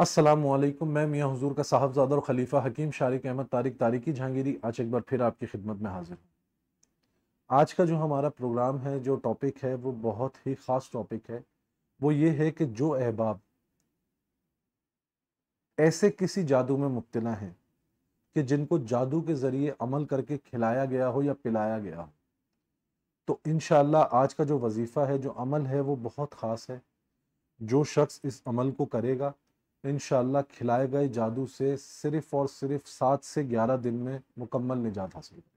السلام علیکم، میں میاں حضور کا صاحبزادہ اور خلیفہ حکیم شارق احمد طارق طارقی جہانگیری آج ایک بار پھر آپ کی خدمت میں حاضر ہوں۔ آج کا جو ہمارا پروگرام ہے، جو ٹاپک ہے، وہ بہت ہی خاص ٹاپک ہے۔ وہ یہ ہے کہ جو احباب ایسے کسی جادو میں مبتلا ہیں کہ جن کو جادو کے ذریعے عمل کر کے کھلایا گیا ہو یا پلایا گیا ہو، تو انشاءاللہ آج کا جو وظیفہ ہے، جو عمل ہے، وہ بہت خاص ہے۔ جو شخص اس عمل کو کرے گا، انشاءاللہ کھلائے گئے جادو سے صرف اور صرف 7 سے 11 دن میں مکمل نجات حاصل کرے۔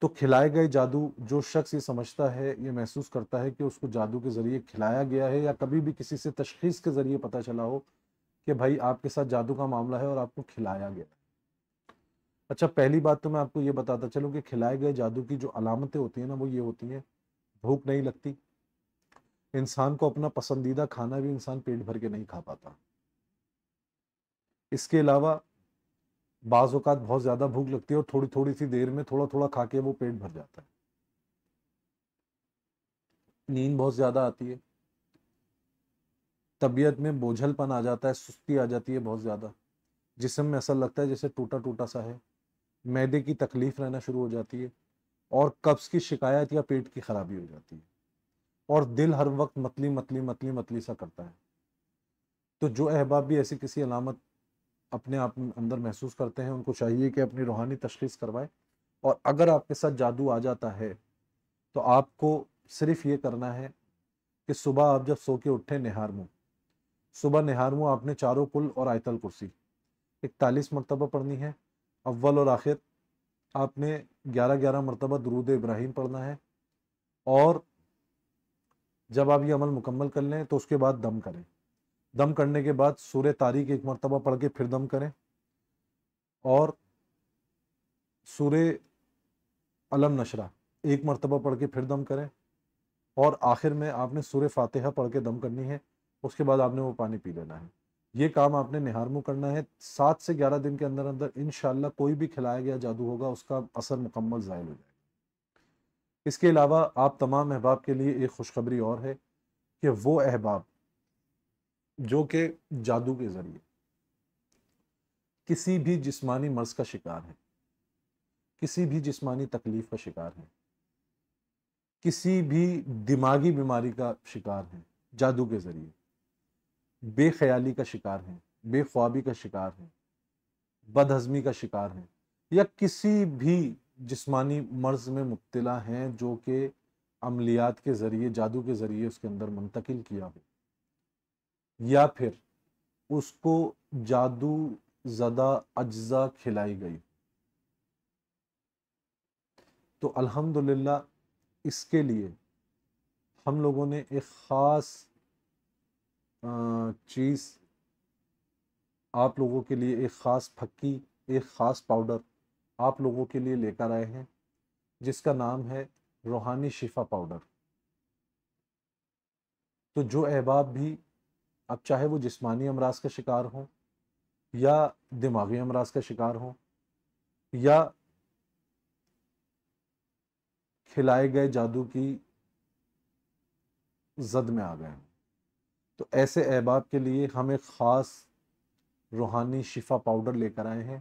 تو کھلائے گئے جادو، جو شخص یہ سمجھتا ہے، یہ محسوس کرتا ہے کہ اس کو جادو کے ذریعے کھلایا گیا ہے، یا کبھی بھی کسی سے تشخیص کے ذریعے پتہ چلا ہو کہ بھائی آپ کے ساتھ جادو کا معاملہ ہے اور آپ کو کھلایا گیا ہے۔ اچھا، پہلی بات تو میں آپ کو یہ بتاتا چلوں کہ کھلائے گئے جادو کی جو علامتیں ہوتی ہیں نا، وہ یہ ہوتی ہیں: بھوک نہیں لگتی، انسان کو اپنا پسندیدہ کھانا بھی انسان پیٹ بھر کے نہیں کھا پاتا، اس کے علاوہ بعض اوقات بہت زیادہ بھوک لگتی ہے اور تھوڑی تھوڑی سی دیر میں تھوڑا تھوڑا کھا کے وہ پیٹ بھر جاتا ہے، نیند بہت زیادہ آتی ہے، طبیعت میں بوجھل پن آ جاتا ہے، سستی آ جاتی ہے بہت زیادہ، جسم میں ایسا لگتا ہے جیسے ٹوٹا ٹوٹا سا ہے، معدے کی تکلیف رہنا شروع ہو جاتی ہے، اور قبض کی شکایت یا پیٹ کی خرابی ہو جاتی ہے، اور دل ہر وقت متلی متلی متلی متلی سا کرتا ہے۔ تو جو احباب بھی ایسی کسی علامت اپنے آپ اندر محسوس کرتے ہیں، ان کو چاہیے کہ اپنی روحانی تشخیص کروائیں، اور اگر آپ کے ساتھ جادو آ جاتا ہے تو آپ کو صرف یہ کرنا ہے کہ صبح آپ جب سو کے اٹھیں، نہار منہ، صبح نہار منہ آپ نے چاروں کل اور آیت الکرسی 41 مرتبہ پڑھنی ہے۔ اول اور آخر آپ نے 11 مرتبہ درود ابراہیم پڑھنا ہے، اور جب آپ یہ عمل مکمل کر لیں تو اس کے بعد دم کریں۔ دم کرنے کے بعد سورہ طارق 1 مرتبہ پڑھ کے پھر دم کریں، اور سورہ علم نشرہ 1 مرتبہ پڑھ کے پھر دم کریں، اور آخر میں آپ نے سورہ فاتحہ پڑھ کے دم کرنی ہے۔ اس کے بعد آپ نے وہ پانی پی لینا ہے۔ یہ کام آپ نے نہار منہ کرنا ہے۔ 7 سے 11 دن کے اندر اندر انشاءاللہ کوئی بھی کھلایا گیا جادو ہوگا، اس کا اثر مکمل زائل ہو جائے گا۔ اس کے علاوہ آپ تمام احباب کے لیے ایک خوشخبری اور ہے کہ وہ احباب جو کہ جادو کے ذریعے کسی بھی جسمانی مرض کا شکار ہے، کسی بھی جسمانی تکلیف کا شکار ہے، کسی بھی دماغی بیماری کا شکار ہے، جادو کے ذریعے بے خیالی کا شکار ہیں، بے خوابی کا شکار ہیں، بد ہضمی کا شکار ہیں، یا کسی بھی جسمانی مرض میں مبتلا ہیں جو کہ عملیات کے ذریعے، جادو کے ذریعے اس کے اندر منتقل کیا ہو، یا پھر اس کو جادو زدہ اجزا کھلائی گئی، تو الحمدللہ اس کے لیے ہم لوگوں نے ایک خاص چیز آپ لوگوں کے لیے، ایک خاص پھکی، ایک خاص پاؤڈر آپ لوگوں کے لیے لے کر آئے ہیں، جس کا نام ہے روحانی شفا پاؤڈر۔ تو جو احباب بھی، اب چاہے وہ جسمانی امراض کا شکار ہوں، یا دماغی امراض کا شکار ہوں، یا کھلائے گئے جادو کی زد میں آ گئے ہیں، تو ایسے احباب کے لیے ہم ایک خاص روحانی شفا پاؤڈر لے کر آئے ہیں۔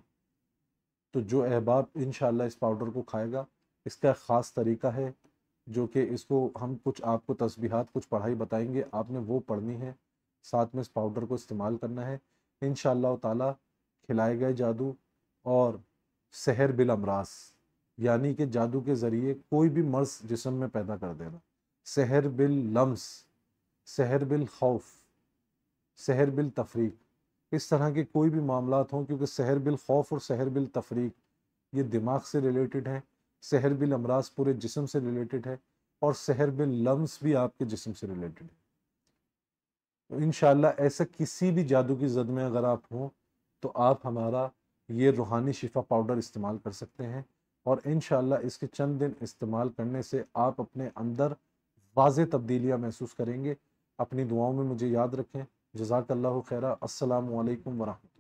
تو جو احباب انشاءاللہ اس پاؤڈر کو کھائے گا، اس کا ایک خاص طریقہ ہے، جو کہ اس کو ہم کچھ آپ کو تسبیحات، کچھ پڑھائی بتائیں گے، آپ نے وہ پڑھنی ہے، ساتھ میں اس پاؤڈر کو استعمال کرنا ہے۔ انشاءاللہ تعالی کھلائے گئے جادو اور سحر بالامراض، یعنی کہ جادو کے ذریعے کوئی بھی مرض جسم میں پیدا کر دینا، سحر باللمس، سحر بالخوف، سحر بالتفریق، اس طرح کے کوئی بھی معاملات ہوں، کیونکہ سحر بالخوف اور سحر بالتفریق یہ دماغ سے ریلیٹڈ ہیں، سحر بالامراض پورے جسم سے ریلیٹڈ ہے، اور سحر باللمس بھی آپ کے جسم سے ریلیٹڈ ہے۔ تو انشاءاللہ ایسا کسی بھی جادو کی زد میں اگر آپ ہوں تو آپ ہمارا یہ روحانی شفا پاؤڈر استعمال کر سکتے ہیں، اور انشاءاللہ اس کے چند دن استعمال کرنے سے آپ اپنے اندر واضح تبدیلیاں محسوس کریں گے۔ اپنی دعاؤں میں مجھے یاد رکھیں۔ جزاک اللہ خیرہ۔ السلام علیکم ورحمۃ اللہ۔